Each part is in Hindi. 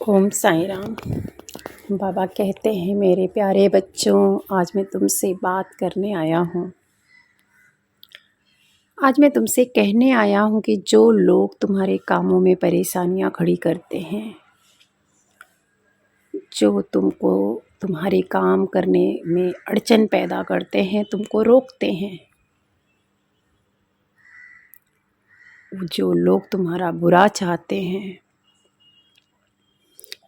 ओम साईं राम। बाबा कहते हैं, मेरे प्यारे बच्चों, आज मैं तुमसे बात करने आया हूँ। आज मैं तुमसे कहने आया हूँ कि जो लोग तुम्हारे कामों में परेशानियाँ खड़ी करते हैं, जो तुमको तुम्हारे काम करने में अड़चन पैदा करते हैं, तुमको रोकते हैं, जो लोग तुम्हारा बुरा चाहते हैं,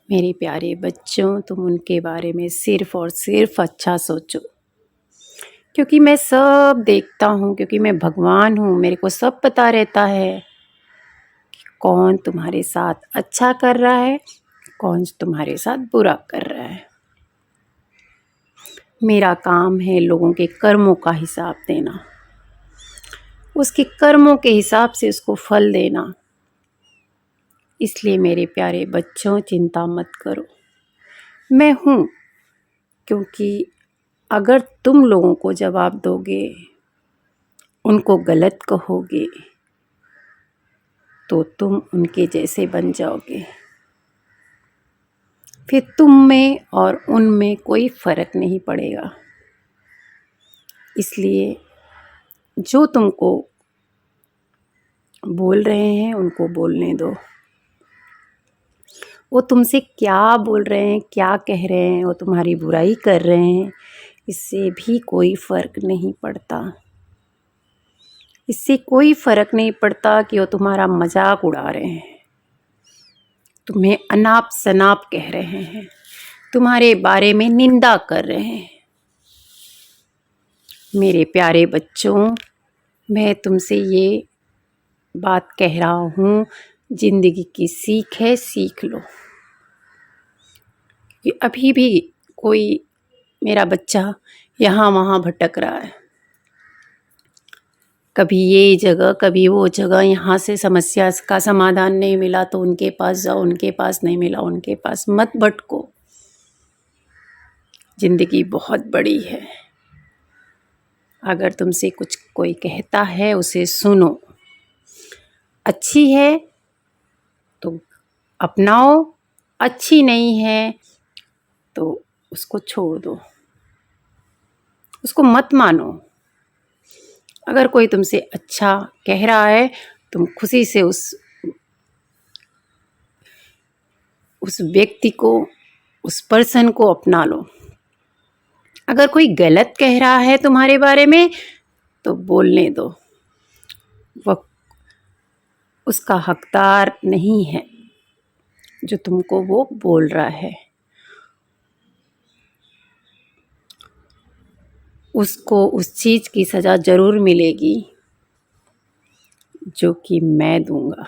मेरे प्यारे बच्चों, तुम उनके बारे में सिर्फ़ और सिर्फ़ अच्छा सोचो। क्योंकि मैं सब देखता हूँ, क्योंकि मैं भगवान हूँ, मेरे को सब पता रहता है कि कौन तुम्हारे साथ अच्छा कर रहा है, कौन तुम्हारे साथ बुरा कर रहा है। मेरा काम है लोगों के कर्मों का हिसाब देना, उसके कर्मों के हिसाब से उसको फल देना। इसलिए मेरे प्यारे बच्चों, चिंता मत करो, मैं हूँ। क्योंकि अगर तुम लोगों को जवाब दोगे, उनको गलत कहोगे, तो तुम उनके जैसे बन जाओगे। फिर तुम में और उनमें कोई फ़र्क नहीं पड़ेगा। इसलिए जो तुमको बोल रहे हैं उनको बोलने दो। वो तुमसे क्या बोल रहे हैं, क्या कह रहे हैं, वो तुम्हारी बुराई कर रहे हैं, इससे भी कोई फ़र्क नहीं पड़ता। इससे कोई फ़र्क नहीं पड़ता कि वो तुम्हारा मजाक उड़ा रहे हैं, तुम्हें अनाप शनाप कह रहे हैं, तुम्हारे बारे में निंदा कर रहे हैं। मेरे प्यारे बच्चों, मैं तुमसे ये बात कह रहा हूँ, ज़िंदगी की सीख है, सीख लो। कि अभी भी कोई मेरा बच्चा यहाँ वहाँ भटक रहा है, कभी ये जगह कभी वो जगह, यहाँ से समस्या का समाधान नहीं मिला तो उनके पास जाओ, उनके पास नहीं मिला उनके पास मत भटको। ज़िंदगी बहुत बड़ी है। अगर तुमसे कुछ कोई कहता है उसे सुनो, अच्छी है तो अपनाओ, अच्छी नहीं है तो उसको छोड़ दो, उसको मत मानो। अगर कोई तुमसे अच्छा कह रहा है, तुम खुशी से उस व्यक्ति को, उस पर्सन को अपना लो। अगर कोई गलत कह रहा है तुम्हारे बारे में, तो बोलने दो, वह उसका हकदार नहीं है जो तुमको वो बोल रहा है। उसको उस चीज़ की सज़ा ज़रूर मिलेगी जो कि मैं दूंगा।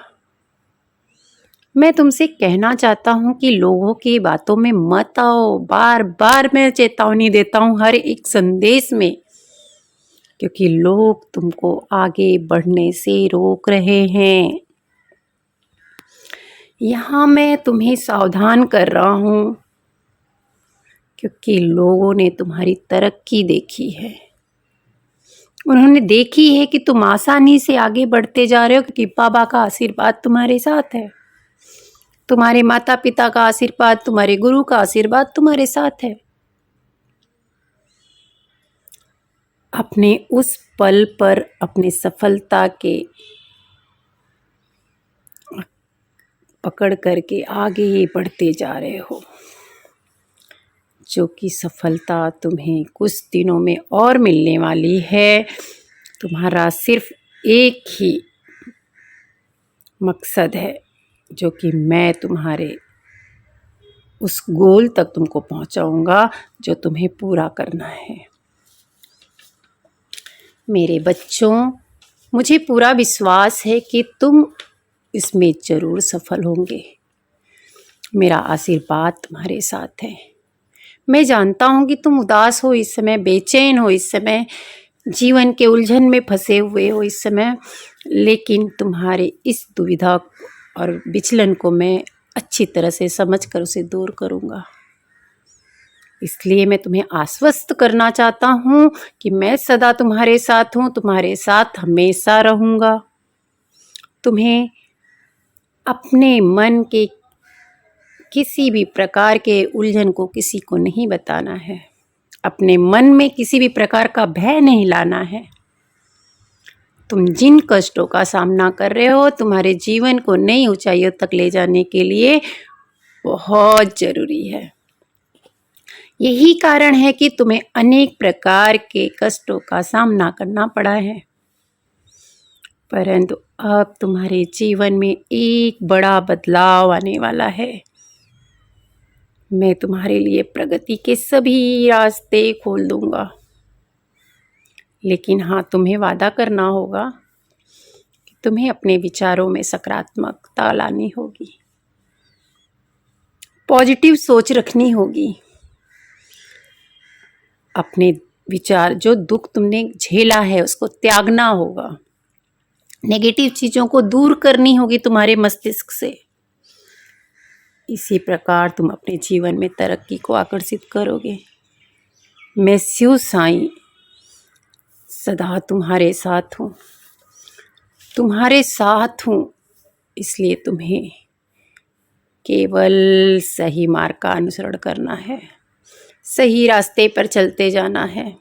मैं तुमसे कहना चाहता हूँ कि लोगों की बातों में मत आओ। बार बार मैं चेतावनी देता हूँ हर एक संदेश में, क्योंकि लोग तुमको आगे बढ़ने से रोक रहे हैं। यहाँ मैं तुम्हें सावधान कर रहा हूँ, क्योंकि लोगों ने तुम्हारी तरक्की देखी है। उन्होंने देखी है कि तुम आसानी से आगे बढ़ते जा रहे हो, क्योंकि बाबा का आशीर्वाद तुम्हारे साथ है, तुम्हारे माता पिता का आशीर्वाद, तुम्हारे गुरु का आशीर्वाद तुम्हारे साथ है। अपने उस पल पर अपनी सफलता के पकड़ करके आगे बढ़ते जा रहे हो, जो कि सफलता तुम्हें कुछ दिनों में और मिलने वाली है। तुम्हारा सिर्फ एक ही मकसद है, जो कि मैं तुम्हारे उस गोल तक तुमको पहुंचाऊंगा जो तुम्हें पूरा करना है। मेरे बच्चों, मुझे पूरा विश्वास है कि तुम इसमें ज़रूर सफल होंगे। मेरा आशीर्वाद तुम्हारे साथ है। मैं जानता हूँ कि तुम उदास हो इस समय, बेचैन हो इस समय, जीवन के उलझन में फंसे हुए हो इस समय, लेकिन तुम्हारे इस दुविधा और विचलन को मैं अच्छी तरह से समझकर उसे दूर करूँगा। इसलिए मैं तुम्हें आश्वस्त करना चाहता हूँ कि मैं सदा तुम्हारे साथ हूँ, तुम्हारे साथ हमेशा रहूँगा। तुम्हें अपने मन के किसी भी प्रकार के उलझन को किसी को नहीं बताना है। अपने मन में किसी भी प्रकार का भय नहीं लाना है। तुम जिन कष्टों का सामना कर रहे हो, तुम्हारे जीवन को नई ऊंचाइयों तक ले जाने के लिए बहुत जरूरी है। यही कारण है कि तुम्हें अनेक प्रकार के कष्टों का सामना करना पड़ा है, परंतु अब तुम्हारे जीवन में एक बड़ा बदलाव आने वाला है। मैं तुम्हारे लिए प्रगति के सभी रास्ते खोल दूंगा, लेकिन हाँ, तुम्हें वादा करना होगा कि तुम्हें अपने विचारों में सकारात्मकता लानी होगी, पॉजिटिव सोच रखनी होगी। अपने विचार, जो दुख तुमने झेला है उसको त्यागना होगा, नेगेटिव चीज़ों को दूर करनी होगी तुम्हारे मस्तिष्क से। इसी प्रकार तुम अपने जीवन में तरक्की को आकर्षित करोगे। मैं शिव साईं सदा तुम्हारे साथ हूँ, तुम्हारे साथ हूँ। इसलिए तुम्हें केवल सही मार्ग का अनुसरण करना है, सही रास्ते पर चलते जाना है।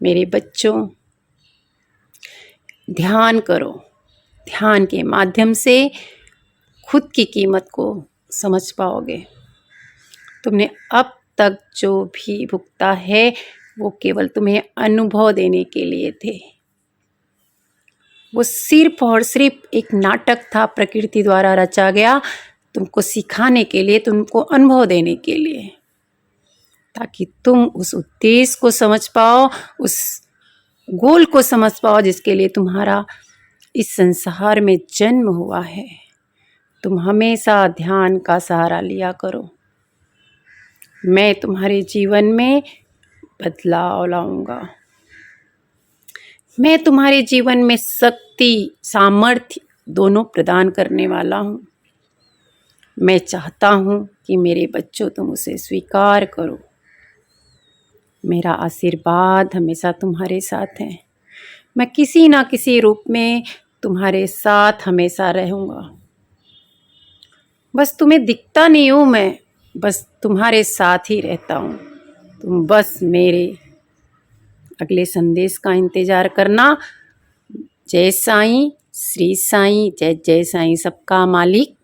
मेरे बच्चों, ध्यान करो। ध्यान के माध्यम से खुद की कीमत को समझ पाओगे। तुमने अब तक जो भी भुगता है वो केवल तुम्हें अनुभव देने के लिए थे। वो सिर्फ और सिर्फ एक नाटक था, प्रकृति द्वारा रचा गया, तुमको सिखाने के लिए, तुमको अनुभव देने के लिए, ताकि तुम उस उद्देश्य को समझ पाओ, उस गोल को समझ पाओ जिसके लिए तुम्हारा इस संसार में जन्म हुआ है। तुम हमेशा ध्यान का सहारा लिया करो। मैं तुम्हारे जीवन में बदलाव लाऊंगा। मैं तुम्हारे जीवन में शक्ति, सामर्थ्य दोनों प्रदान करने वाला हूँ। मैं चाहता हूँ कि मेरे बच्चों तुम उसे स्वीकार करो। मेरा आशीर्वाद हमेशा तुम्हारे साथ है। मैं किसी ना किसी रूप में तुम्हारे साथ हमेशा रहूँगा। बस तुम्हें दिखता नहीं हूँ मैं, बस तुम्हारे साथ ही रहता हूँ। तुम बस मेरे अगले संदेश का इंतज़ार करना। जय साईं, श्री साईं, जय जय साईं, सबका मालिक